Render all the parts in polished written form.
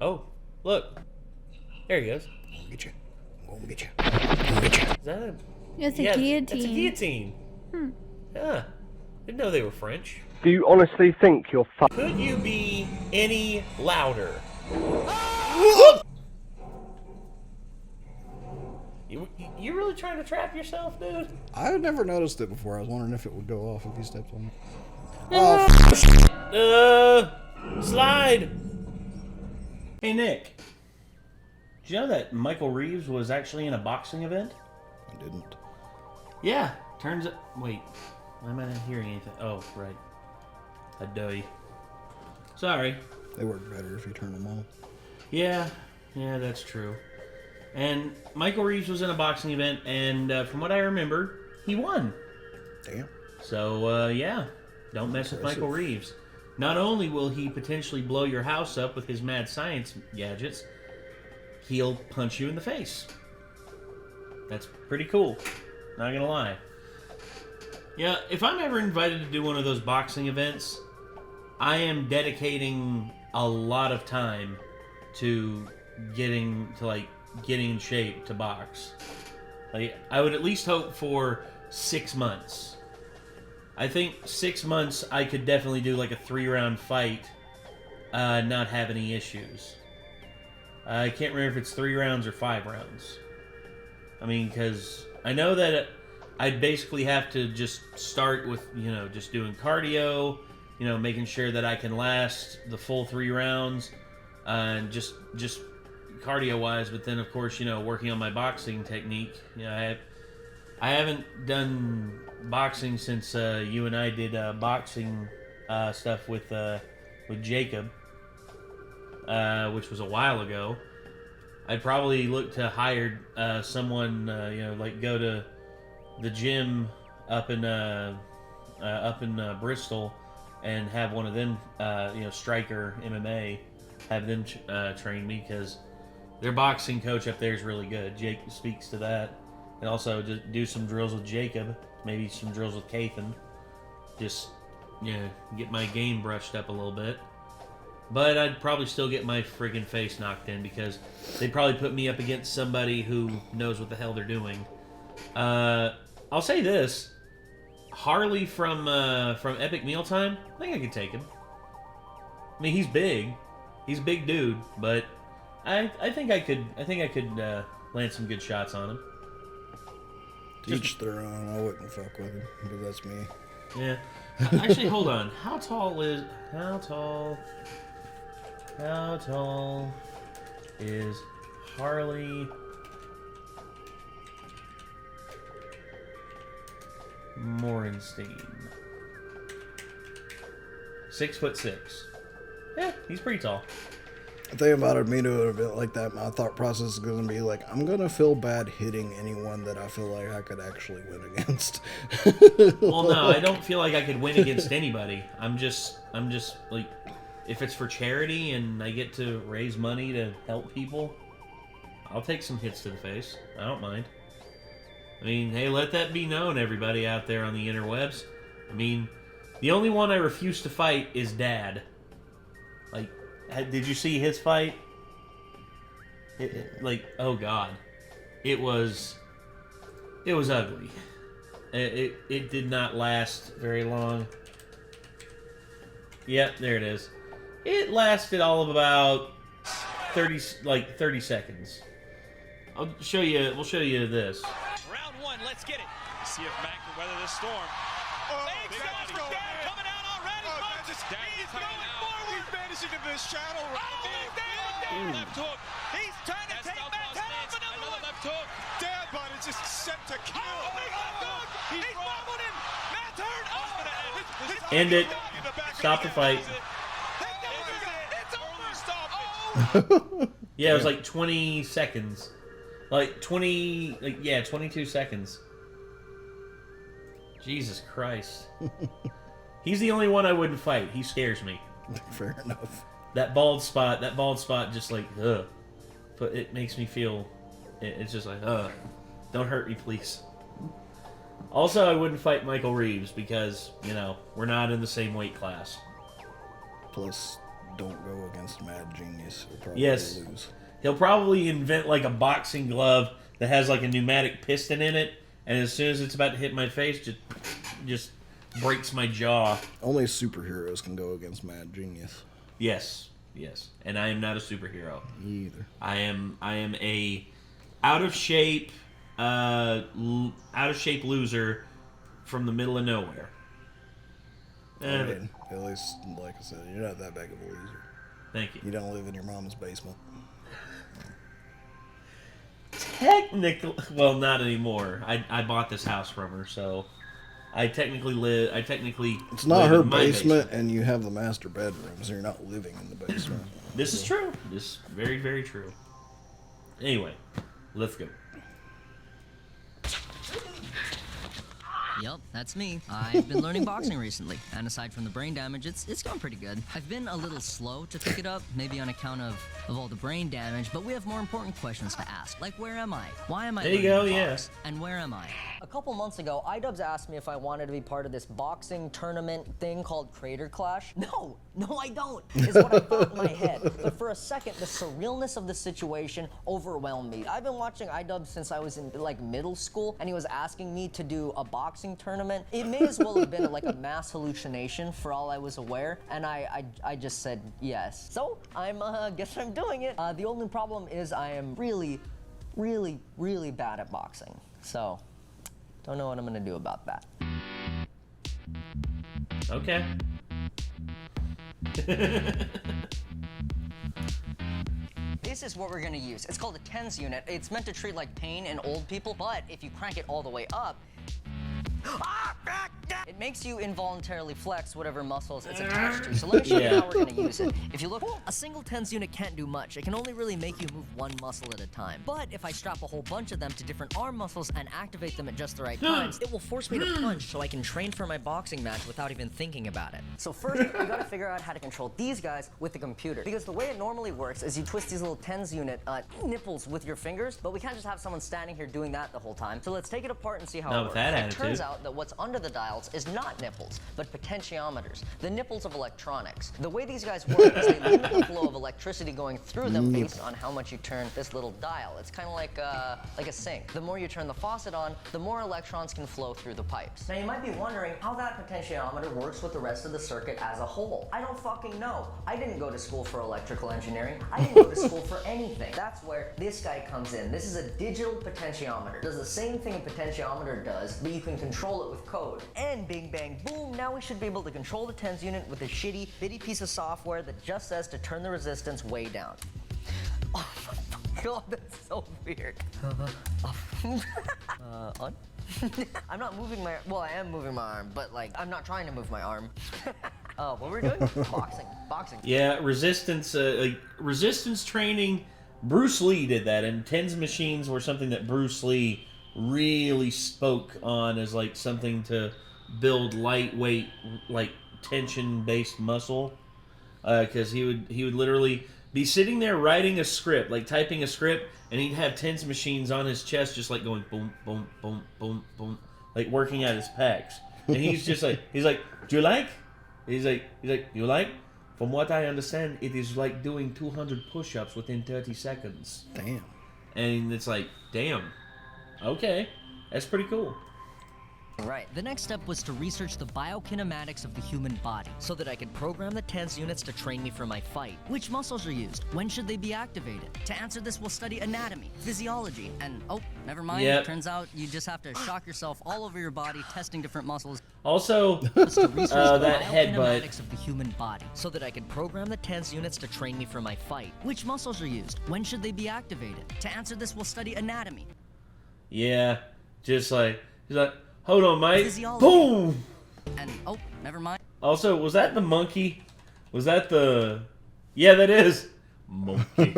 Oh, look. There he goes. I'm gonna get you. I'm gonna get you. I'm gonna get you. Is that a... It's a yeah, guillotine. It's a guillotine. Yeah. Didn't know they were French. Do you honestly think you're Could you be any louder? You really trying to trap yourself, dude? I had never noticed it before. I was wondering if it would go off if you stepped on it. Slide. Hey, Nick. Did you know that Michael Reeves was actually in a boxing event? I didn't. Yeah. Turns out... Wait. Why am I not hearing anything? Oh, right. A doy. Sorry. They work better if you turn them on. Yeah. Yeah, that's true. And Michael Reeves was in a boxing event, and from what I remember, he won. Damn. So, yeah. Don't mess with Michael Reeves. Not only will he potentially blow your house up with his mad science gadgets, he'll punch you in the face. That's pretty cool. Not gonna lie. Yeah, if I'm ever invited to do one of those boxing events, I am dedicating a lot of time to getting in shape to box. Like, I would at least hope for 6 months. I think 6 months I could definitely do like a 3-round fight, not have any issues. I can't remember if it's 3 rounds or 5 rounds. I mean, because I know that I'd basically have to just start with, just doing cardio, making sure that I can last the full 3 rounds, and just cardio-wise, but then, of course, working on my boxing technique. I haven't done boxing since you and I did boxing stuff with Jacob, which was a while ago. I'd probably look to hire someone, go to the gym up in Bristol and have one of them, Striker MMA, have them train me, because their boxing coach up there is really good. Jake speaks to that. And also just do some drills with Jacob, maybe some drills with Kathan. Just, get my game brushed up a little bit. But I'd probably still get my friggin' face knocked in, because they'd probably put me up against somebody who knows what the hell they're doing. I'll say this. Harley from Epic Mealtime, I think I could take him. I mean, he's big. He's a big dude, but I think I could land some good shots on him. To each their own. I wouldn't fuck with him, but that's me. Yeah. Actually, hold on. How tall is Harley Morenstein? 6'6". Yeah, he's pretty tall. The thing about it, me doing a bit like that, my thought process is going to be like, I'm going to feel bad hitting anyone that I feel like I could actually win against. Well, no, I don't feel like I could win against anybody. I'm just like, if it's for charity and I get to raise money to help people, I'll take some hits to the face. I don't mind. I mean, hey, let that be known, everybody out there on the interwebs. I mean, the only one I refuse to fight is Dad. Like, did you see his fight? Oh God, it was ugly. It did not last very long. Yep, there it is. It lasted all of about 30 seconds. We'll show you this. Round 1, let's get it. See if Mac can weather this storm. Big shots from Dad coming out already. He's going forward. He's vanishing into this channel. Left hook. He's trying to take Matt off another left hook. Dad body just set to kill. He's wobbled him. Matt's hurt. End it. Stop the fight. It's over. Yeah, it was like 20 seconds. 22 seconds. Jesus Christ. He's the only one I wouldn't fight. He scares me. Fair enough. That bald spot just like, ugh. But it makes me feel, it's just like, ugh. Don't hurt me, please. Also, I wouldn't fight Michael Reeves because, we're not in the same weight class. Plus, don't go against Mad Genius, he'll probably lose. He'll probably invent like a boxing glove that has like a pneumatic piston in it, and as soon as it's about to hit my face, just breaks my jaw. Only superheroes can go against Mad Genius. Yes, and I am not a superhero. Me either. I am a out of shape loser from the middle of nowhere. I mean, at least, like I said, you're not that big of a loser. Thank you. You don't live in your mom's basement. Technically, well, not anymore. I bought this house from her, so I technically It's not live her in my basement, and you have the master bedroom, so you're not living in the basement. This is true. This is very, very true. Anyway, let's go. Yep, that's me. I've been learning boxing recently, and aside from the brain damage, it's gone pretty good. I've been a little slow to pick it up, maybe on account of all the brain damage, but we have more important questions to ask, like where am I? Why am I There you go, learning to yeah. box? And where am I? A couple months ago, iDubbbz asked me if I wanted to be part of this boxing tournament thing called Crater Clash. No, I don't, is what I thought in my head. But for a second, the surrealness of the situation overwhelmed me. I've been watching iDubbbz since I was in like middle school, and he was asking me to do a boxing tournament. It may as well have been like a mass hallucination for all I was aware, and I just said yes. So guess I'm doing it. The only problem is I am really, really, really bad at boxing. So don't know what I'm gonna do about that. Okay. This is what we're gonna use. It's called a TENS unit. It's meant to treat like pain in old people, but if you crank it all the way up, it makes you involuntarily flex whatever muscles it's attached to. So let me show you how we're gonna use it. If you look, a single TENS unit can't do much. It can only really make you move one muscle at a time. But if I strap a whole bunch of them to different arm muscles and activate them at just the right times, it will force me to punch so I can train for my boxing match without even thinking about it. So first, we gotta figure out how to control these guys with the computer. Because the way it normally works is you twist these little TENS unit nipples with your fingers, but we can't just have someone standing here doing that the whole time. So let's take it apart and see how it works. It turns out that what's under the dials is not nipples, but potentiometers, the nipples of electronics. The way these guys work is they limit the flow of electricity going through them based on how much you turn this little dial. It's kind of like a sink. The more you turn the faucet on, the more electrons can flow through the pipes. Now you might be wondering how that potentiometer works with the rest of the circuit as a whole. I don't fucking know. I didn't go to school for electrical engineering. I didn't go to school for anything. That's where this guy comes in. This is a digital potentiometer. It does the same thing a potentiometer does, but you can control it with code. And bing bang boom, now we should be able to control the TENS unit with a shitty, bitty piece of software that just says to turn the resistance way down. Oh my god, that's so weird. On? I'm not moving my, well, I am moving my arm, but like, I'm not trying to move my arm. Oh, what were we doing? Boxing. Yeah, resistance training. Bruce Lee did that, and TENS machines were something that Bruce Lee really spoke on as like something to build lightweight, like tension-based muscle. Because he would literally be sitting there writing a script, like typing a script, and he'd have TENS machines on his chest, just like going boom, boom, boom, boom, boom, like working at his pecs. And he's just like, do you like? He's like, you like? From what I understand, it is like doing 200 push-ups within 30 seconds. Damn. And it's like, damn. Okay, that's pretty cool. Right. The next step was to research the biokinematics of the human body so that I could program the TENS units to train me for my fight. Which muscles are used? When should they be activated? To answer this, we'll study anatomy, physiology, and oh, never mind. Yep. Turns out you just have to shock yourself all over your body, testing different muscles. Also, Was to research the that headbutt. biokinematics of the human body so that I could program the TENS units to train me for my fight. Which muscles are used? When should they be activated? To answer this, we'll study anatomy. Yeah, just like, he's like, hold on, mate. Physiology. Boom! And oh, never mind. Also, was that the monkey? Was that the... Yeah, that is. Monkey.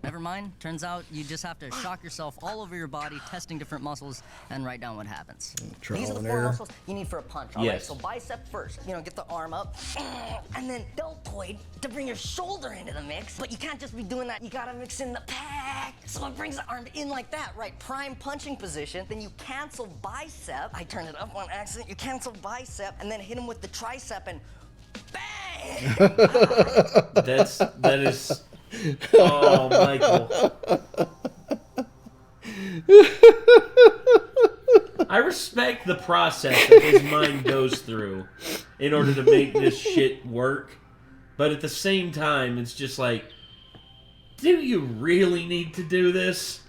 Never mind. Turns out you just have to shock yourself all over your body, testing different muscles, and write down what happens. Trial These are the and four error. muscles you need for a punch. All right. Yes. So bicep first. You know, get the arm up, and then deltoid to bring your shoulder into the mix. But you can't just be doing that. You gotta mix in the pec. So it brings the arm in like that, right? Prime punching position. Then you cancel bicep. I turned it up on accident. You cancel bicep, and then hit him with the tricep, and bang! That is. Oh, Michael. I respect the process that his mind goes through in order to make this shit work, but at the same time, it's just like, do you really need to do this?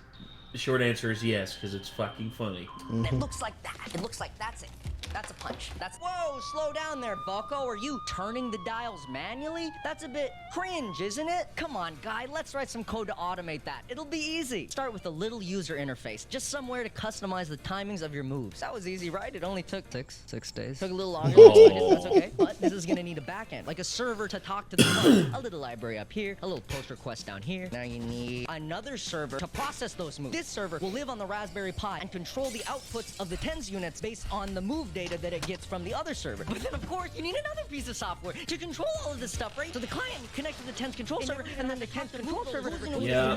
The short answer is yes, because it's fucking funny. It looks like that. It looks like that's it. That's a punch. That's... Whoa, slow down there, bucko. Are you turning the dials manually? That's a bit cringe, isn't it? Come on, guy. Let's write some code to automate that. It'll be easy. Start with a little user interface. Just somewhere to customize the timings of your moves. That was easy, right? It only took six days. Took a little longer. That's okay. But this is gonna need a backend, like a server to talk to the phone. A little library up here, a little post request down here. Now you need another server to process those moves. This server will live on the Raspberry Pi and control the outputs of the TENS units based on the move data that it gets from the other server. But then, of course, you need another piece of software to control all of this stuff, right? So the client connects to the TENS control server, and then the TENS control server... Yeah.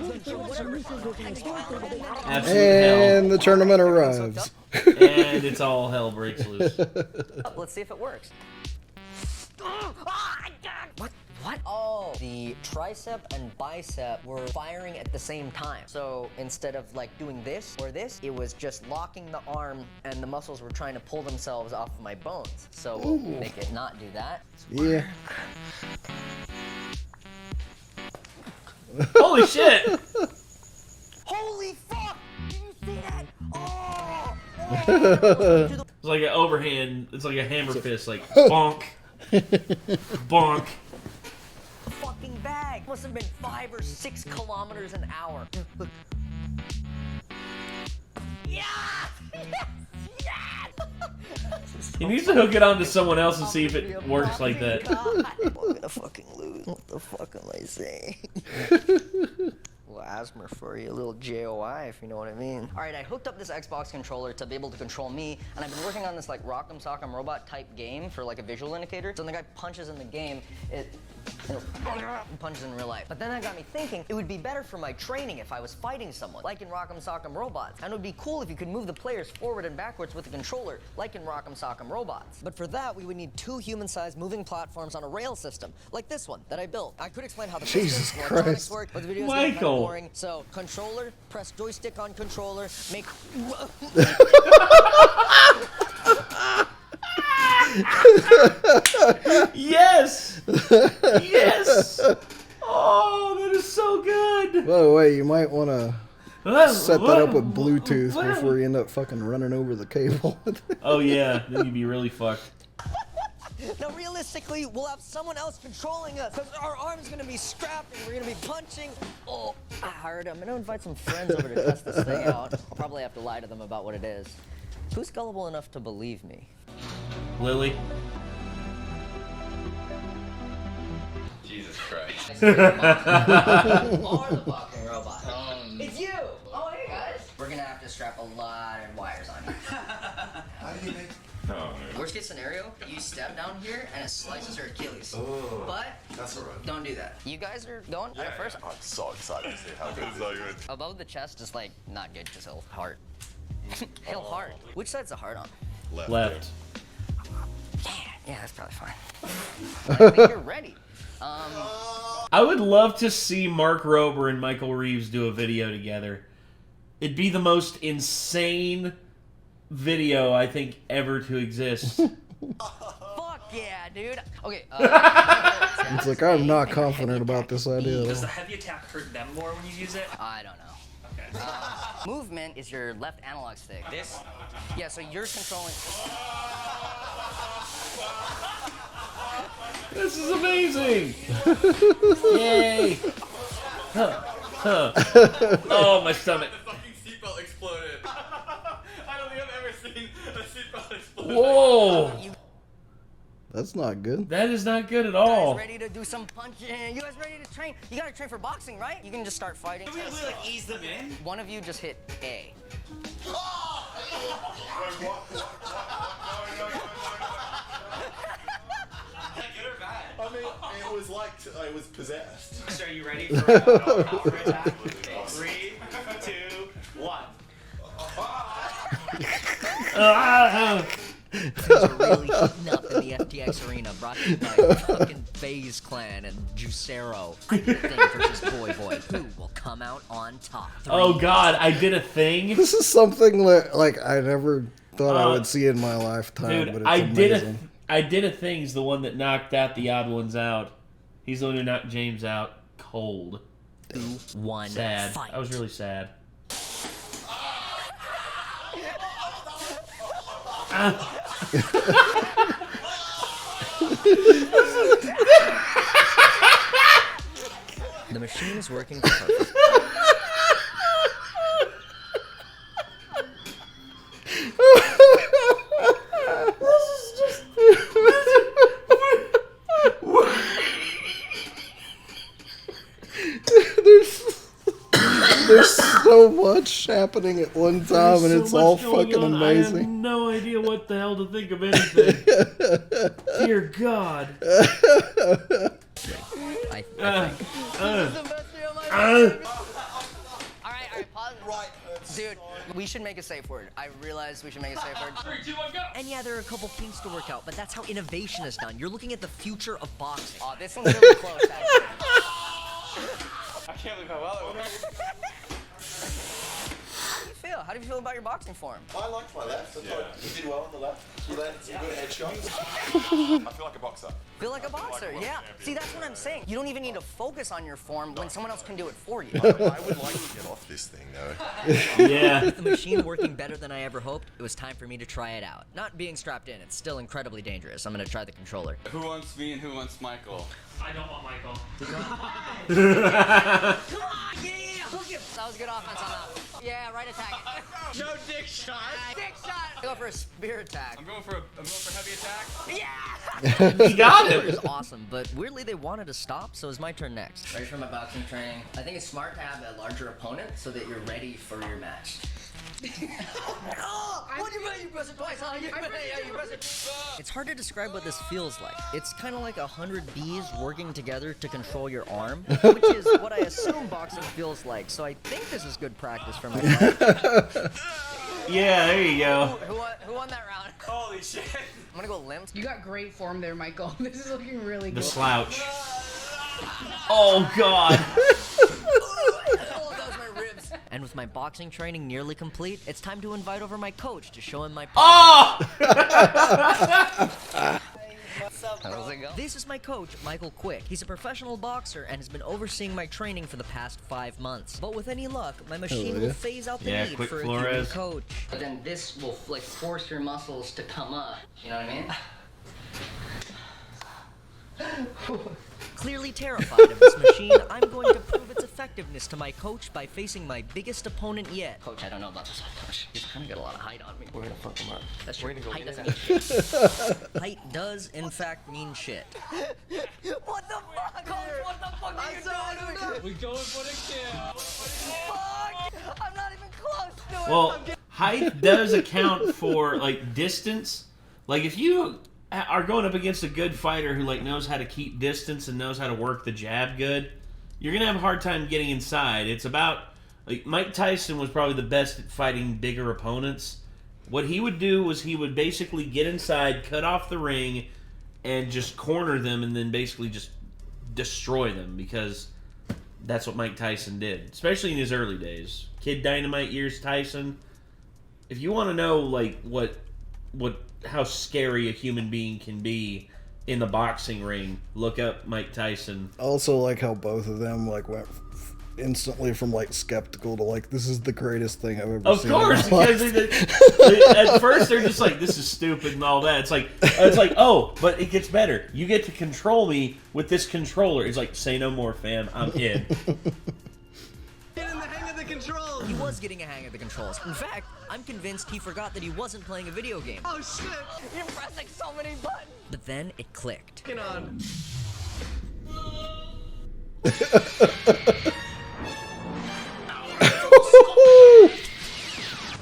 And the tournament arrives. And it's all hell breaks loose. Let's see if it works. What? Oh, the tricep and bicep were firing at the same time. So instead of like doing this or this, it was just locking the arm and the muscles were trying to pull themselves off of my bones. So we'll make it not do that. Yeah. Holy shit! Holy fuck! Did you see that? Oh! It's like an overhand, it's like a hammer fist, like bonk. Bonk. Fucking bag. Must have been 5 or 6 kilometers an hour. Yes! Yes! Yes! He needs to hook it onto someone else and see if it works like that. I'm gonna fucking lose. What the fuck am I saying? A little asthma for you, a little JOI, if you know what I mean. All right, I hooked up this Xbox controller to be able to control me, and I've been working on this like Rock'em Sock'em Robot type game for like a visual indicator. So when the guy punches in the game, it punches in real life. But then that got me thinking, it would be better for my training if I was fighting someone, like in Rock'em Sock'em Robots. And it would be cool if you could move the players forward and backwards with the controller, like in Rock'em Sock'em Robots. But for that, we would need 2 human-sized moving platforms on a rail system, like this one that I built. I could explain how the Jesus physics and electronics Christ. work, but the video's Michael. kind of boring. So controller, press joystick on controller, make... Yes! Yes! Oh, that is so good! By the way, you might want to set that up with Bluetooth before you end up fucking running over the cable. Oh yeah, then you'd be really fucked. Now, realistically, we'll have someone else controlling us, because our arm's gonna be strapped and we're gonna be punching. Oh, Hart, I'm gonna invite some friends over to test this thing out. I'll probably have to lie to them about what it is. Who's gullible enough to believe me? Lily. Jesus Christ. Or the fucking robot. It's you! Oh, hey guys. We're gonna have to strap a lot of wires on you. How do you make... Worst case scenario, you step down here and it slices your Achilles. Oh. But That's alright. don't do that. You guys are going at first. I'm so excited to see how good it's so good. Above the chest is like not good because he'll heart. He'll heart. Which side's the heart on? Left. Yeah, that's probably fine. I think you're ready. I would love to see Mark Rober and Michael Reeves do a video together. It'd be the most insane video I think ever to exist. Fuck yeah, dude. Okay. It's like, I'm not confident about this idea. Does the heavy attack hurt them more when you use it? I don't know. Okay. Movement is your left analog stick. This? Yeah, so you're controlling. This is amazing! Yay! Oh, my stomach. The fucking seatbelt exploded. I don't think I've ever seen a seatbelt explode. Whoa! That's not good. That is not good at You all. guys ready to do some punching? You guys ready to train? You gotta train for boxing, right? You can just start fighting. Can we like ease them in? One of you just hit A. Good or bad? I mean, it was like I was possessed. So are you ready for a power attack? 3, 2, 1. Things are really heating up in the FTX arena, brought to you by fucking FaZe Clan and Juicero. I did a thing versus Boy. Who will come out on top? Oh God, I did a thing. This is something that like I never thought I would see in my lifetime. Dude, but it's amazing. I did a thing's the one that knocked out the odd ones out. He's the one who knocked James out cold. 2-1 Sad. fight. I was really sad. The machine is working perfect. There's so much happening at one time, and it's all fucking I have amazing. no idea what the hell to think of anything. Dear God. I think. Alright, pause. Right. Dude, we should make a safe word. I realize we should make a safe word. 3, 2, 1, go! And yeah, there are a couple kinks to work out, but that's how innovation is done. You're looking at the future of boxing. Oh, this one's really close, actually. I can't believe how well it went. How do you feel about your boxing form? I liked my left. I thought you did well on the left. You landed some good headshots. I feel like a boxer. Feel like a boxer, yeah. See, that's what I'm saying. You don't even need to focus on your form when someone else can do it for you. I would like to get off this thing, though. Yeah. With the machine working better than I ever hoped, it was time for me to try it out. Not being strapped in, it's still incredibly dangerous. I'm gonna try the controller. Who wants me and who wants Michael? I don't want Michael. Come on! Yeah! Hook him! That was good offense on that. Yeah, right attack. No dick shot. Dick shot! Go for a spear attack. I'm going for heavy attack. Yeah! He got It him. was awesome, but weirdly they wanted to stop, so it's my turn next. Ready for my boxing training? I think it's smart to have a larger opponent so that you're ready for your match. What do you mean you press it twice? Huh? You press it. It's hard to describe what this feels like. It's kind of like 100 bees working together to control your arm, which is what I assume boxing feels like. So I think this is good practice for my fight. Yeah, there you go. Who won that round? Holy shit. I'm gonna go limp. You got great form there, Michael. This is looking really The good. slouch. Oh God. Oh, that was my ribs. And with my boxing training nearly complete, it's time to invite over my coach to show him my. Oh! How's it go? This is my coach, Michael Quick. He's a professional boxer and has been overseeing my training for the past 5 months. But with any luck, my machine will phase out the need Quick for a Flores. human coach. But then this will like force your muscles to come up. You know what I mean? Clearly terrified of this machine, I'm going to prove its effectiveness to my coach by facing my biggest opponent yet. Coach, I don't know about this one, Coach. He's kind of got a lot of height on me. We're gonna fuck him up. That's true. Height doesn't mean shit. Height does, in fact, mean shit. What the fuck, Coach? What the fuck are you doing? We're going for the kill. Fuck! I'm not even close to it. Well, height does account for like distance. Like if you are going up against a good fighter who like knows how to keep distance and knows how to work the jab good, you're gonna have a hard time getting inside. It's about like Mike Tyson was probably the best at fighting bigger opponents. What he would do was he would basically get inside, cut off the ring, and just corner them, and then basically just destroy them because that's what Mike Tyson did, especially in his early days. Kid Dynamite years Tyson. If you want to know like what how scary a human being can be in the boxing ring, look up Mike Tyson. I also like how both of them like went instantly from like skeptical to like this is the greatest thing I've ever Of seen. course, in my life. because at first they're just like, this is stupid and all that. It's like, oh, but it gets better. You get to control me with this controller. It's like, say no more, fam. I'm in. He was getting a hang of the controls. In fact, I'm convinced he forgot that he wasn't playing a video game. Oh shit! You're pressing so many buttons. But then it clicked. Get on.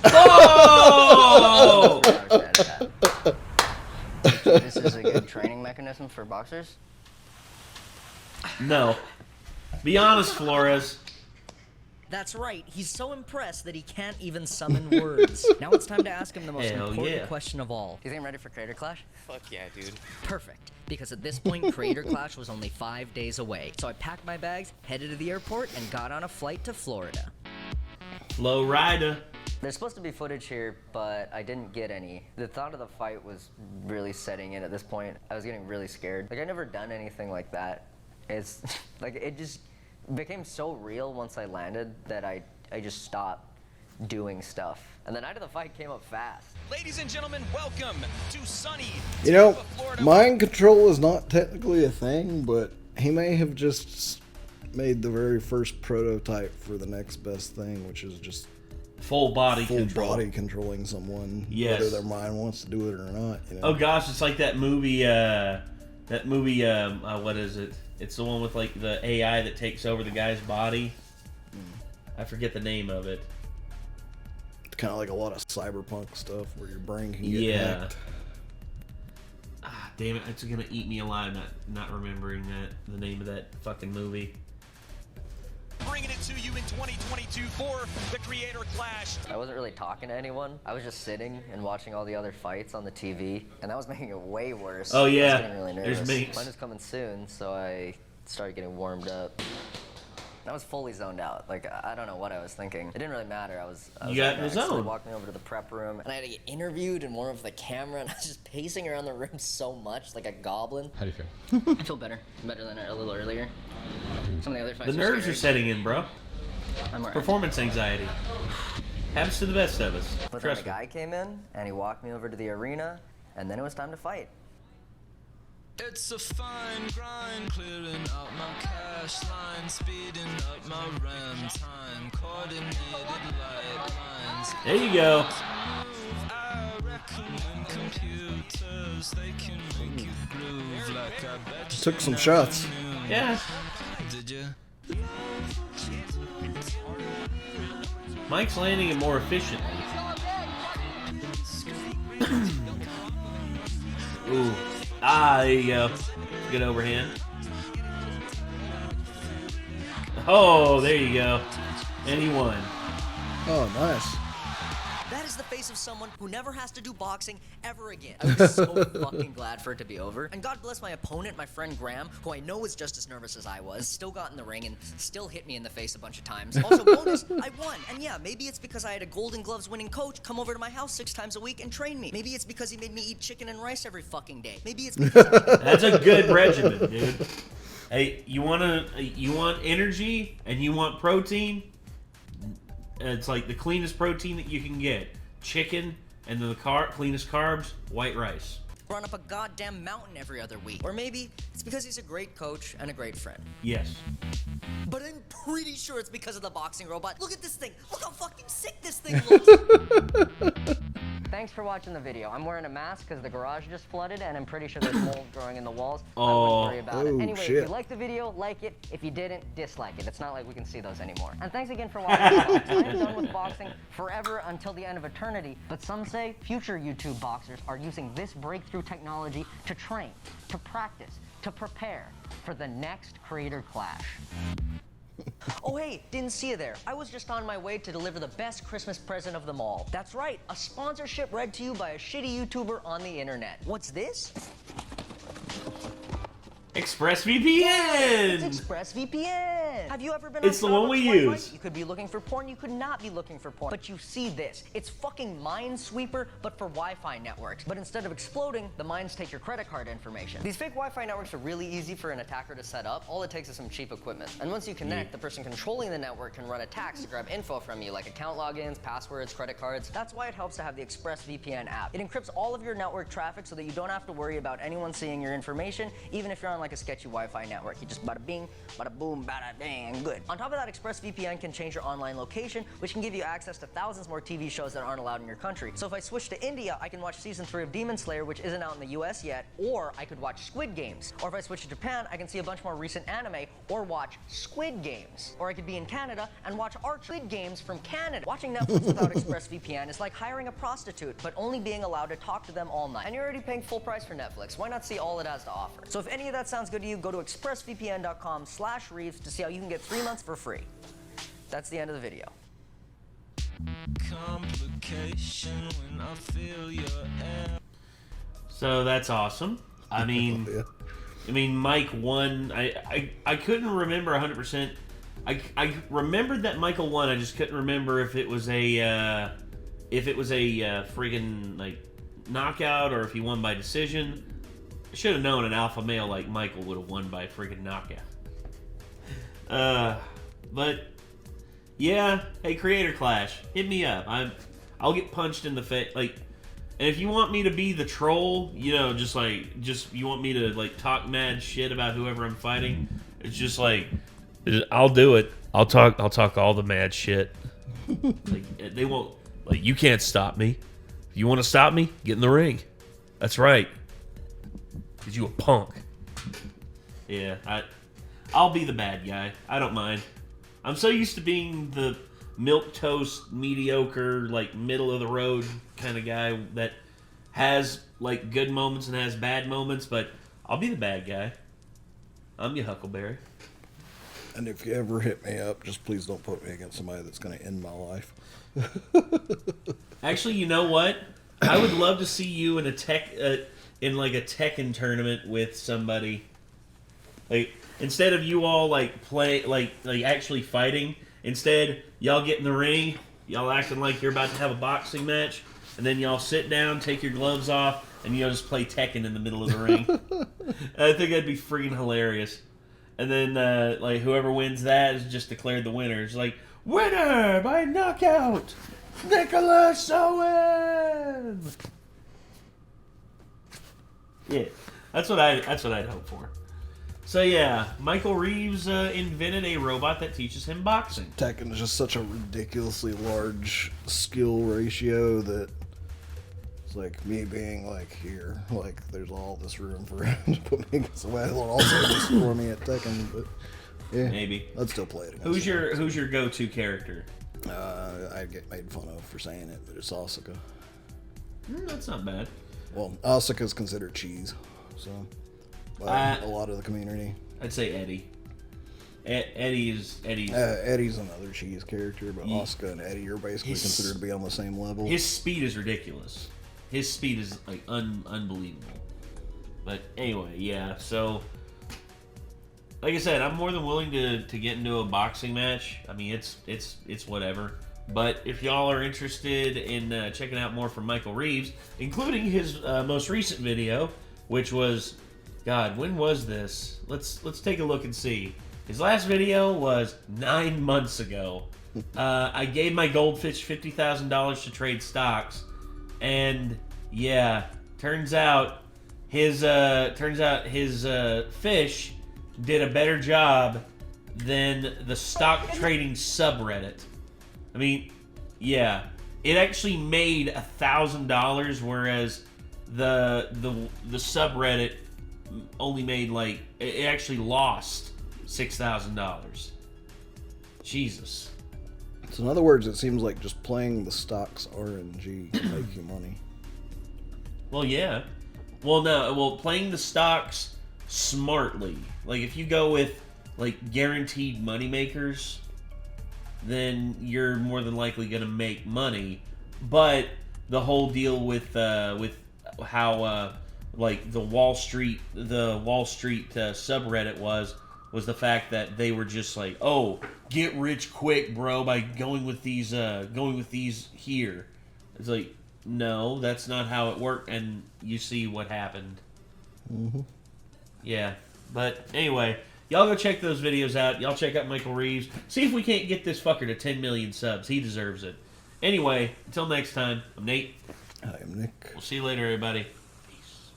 Oh! This is a good training mechanism for boxers? No. Be honest, Flores. That's right, he's so impressed that he can't even summon words. Now it's time to ask him the most important question of all. Do you think I'm ready for Creator Clash? Fuck yeah, dude. Perfect, because at this point, Creator Clash was only 5 days away. So I packed my bags, headed to the airport, and got on a flight to Florida. Low rider. There's supposed to be footage here, but I didn't get any. The thought of the fight was really setting in at this point. I was getting really scared. Like, I'd never done anything like that. It's, like, it just became so real once I landed that I just stopped doing stuff. And the night of the fight came up fast. Ladies and gentlemen, welcome to sunny You know, Florida. mind control is not technically a thing, but he may have just made the very first prototype for the next best thing, which is just full body controlling someone, yes, whether their mind wants to do it or not. You know? Oh gosh, it's like that movie. What is it? It's the one with like the AI that takes over the guy's body. I forget the name of it. It's kind of like a lot of cyberpunk stuff where your brain can get hacked. Ah, damn it! It's gonna eat me alive not remembering the name of that fucking movie. Bringing it to you in 2022 for the Creator Clash. I wasn't really talking to anyone. I was just sitting and watching all the other fights on the TV, and that was making it way worse. Oh yeah, I was getting really nervous. there's minks. Mine was coming soon, so I started getting warmed up. I was fully zoned out. Like, I don't know what I was thinking. It didn't really matter. I was you got in the So they zone. walked me over to the prep room, and I had to get interviewed and warm up for the camera, and I was just pacing around the room so much, like a goblin. How do you feel? I feel better. Better than a little earlier. Some of the other fights The were nerves scary. are setting in, bro. I'm alright. Performance anxiety. Happens to the best of us. But then Trust a me. guy came in, and he walked me over to the arena, and then it was time to fight. It's a fine grind, clearing out my cash line, speeding up my RAM time, coordinated light lines. There you go. I recommend computers, they can make you groove like I bet you Took some shots. Yeah. Did you? Mike's landing it more efficiently. Ooh. Ah, there you go. Good overhand. Oh, there you go. And he won. Oh, nice. That is the face of someone who never has to do boxing ever again. I was so fucking glad for it to be over. And God bless my opponent, my friend Graham, who I know was just as nervous as I was, still got in the ring and still hit me in the face a bunch of times. Also, bonus, I won. And yeah, maybe it's because I had a Golden Gloves winning coach come over to my house 6 times a week and train me. Maybe it's because he made me eat chicken and rice every fucking day. Maybe it's because That's a good regimen, dude. Hey, you want energy and you want protein? It's like the cleanest protein that you can get. Chicken, and then the cleanest carbs, white rice. run up a goddamn mountain every other week. Or maybe it's because he's a great coach and a great friend. Yes. But I'm pretty sure it's because of the boxing robot. Look at this thing. Look how fucking sick this thing looks. Thanks for watching the video. I'm wearing a mask because the garage just flooded and I'm pretty sure there's mold growing in the walls. I wouldn't worry about it. Anyway, shit. if you liked the video, like it. If you didn't, dislike it. It's not like we can see those anymore. And thanks again for watching. I'm done with boxing forever until the end of eternity. But some say future YouTube boxers are using this breakthrough technology to train, to practice, to prepare for the next creator clash. Oh hey, didn't see you there. I was just on my way to deliver the best Christmas present of them all. That's right, a sponsorship read to you by a shitty YouTuber on the internet. What's this? ExpressVPN! It's ExpressVPN! Have you ever been It's on the one we Starbucks, use. right? You could be looking for porn, you could not be looking for porn. But you see this. It's fucking Minesweeper, but for Wi-Fi networks. But instead of exploding, the mines take your credit card information. These fake Wi-Fi networks are really easy for an attacker to set up. All it takes is some cheap equipment. And once you connect, the person controlling the network can run attacks to grab info from you, like account logins, passwords, credit cards. That's why it helps to have the ExpressVPN app. It encrypts all of your network traffic so that you don't have to worry about anyone seeing your information, even if you're on like a sketchy Wi-Fi network. You just bada bing, bada boom, bada bang, good. On top of that, ExpressVPN can change your online location, which can give you access to thousands more TV shows that aren't allowed in your country. So if I switch to India, I can watch season 3 of Demon Slayer, which isn't out in the US yet, or I could watch Squid Games. Or if I switch to Japan, I can see a bunch more recent anime, or watch Squid Games. Or I could be in Canada and watch Squid Games from Canada. Watching Netflix without ExpressVPN is like hiring a prostitute, but only being allowed to talk to them all night. And you're already paying full price for Netflix. Why not see all it has to offer? So if any of that sounds good to you, go to expressvpn.com/Reeves to see how you can get 3 months for free. That's the end of the video. Complication when I feel your air. So that's awesome. I mean, Yeah. Mike won. I couldn't remember 100%. I remembered that Michael won. I just couldn't remember if it was a friggin' like knockout or if he won by decision. I should have known an alpha male like Michael would have won by friggin' knockout. But yeah, hey, Creator Clash, hit me up. I'll get punched in the face. Like, and if you want me to be the troll, you know, just you want me to like talk mad shit about whoever I'm fighting, it's just like, I'll do it. I'll talk all the mad shit. Like, they won't. Like, you can't stop me. If you want to stop me, get in the ring. That's right. Cause you a punk. Yeah, I'll be the bad guy. I don't mind. I'm so used to being the milquetoast, mediocre, like middle of the road kind of guy that has like good moments and has bad moments, but I'll be the bad guy. I'm your Huckleberry. And if you ever hit me up, just please don't put me against somebody that's going to end my life. Actually, you know what? I would love to see you in a like a Tekken tournament with somebody. Like, instead of you all like play like actually fighting, instead y'all get in the ring, y'all acting like you're about to have a boxing match, and then y'all sit down, take your gloves off, and y'all just play Tekken in the middle of the ring. I think that'd be freaking hilarious. And then like whoever wins that is just declared the winner. It's like, winner by knockout, Nicholas Owen. Yeah, that's what I'd hope for. So yeah, Michael Reeves invented a robot that teaches him boxing. Tekken is just such a ridiculously large skill ratio that it's like me being like here, like there's all this room for him to put me against somebody that will also destroy me at Tekken, but yeah, maybe I'd still play it. Who's your go-to character? I get made fun of for saying it, but it's Asuka. That's not bad. Well, Asuka's considered cheese, so by a lot of the community. I'd say Eddie. Eddie's another cheese character, but Asuka and Eddie are basically considered to be on the same level. His speed is ridiculous. His speed is like unbelievable. But anyway, yeah. So, like I said, I'm more than willing to get into a boxing match. I mean, it's whatever. But if y'all are interested in checking out more from Michael Reeves, including his most recent video, which was, God, when was this? Let's take a look and see. His last video was 9 months ago. I gave my goldfish $50,000 to trade stocks, and yeah, turns out his fish did a better job than the stock trading subreddit. I mean, yeah, it actually made $1,000, whereas the subreddit only made like it actually lost $6,000. Jesus. So in other words, it seems like just playing the stocks RNG can make you money. Well, yeah. Well, no. Well, playing the stocks smartly, like if you go with like guaranteed money makers, then you're more than likely going to make money. But the whole deal with how like the Wall Street subreddit was the fact that they were just like, oh, get rich quick, bro, by going with these here. It's like, no, that's not how it worked, and you see what happened. Mm-hmm. Yeah, but anyway, y'all go check those videos out. Y'all check out Michael Reeves. See if we can't get this fucker to 10 million subs. He deserves it. Anyway, until next time, I'm Nate. I am Nick. We'll see you later, everybody. Peace.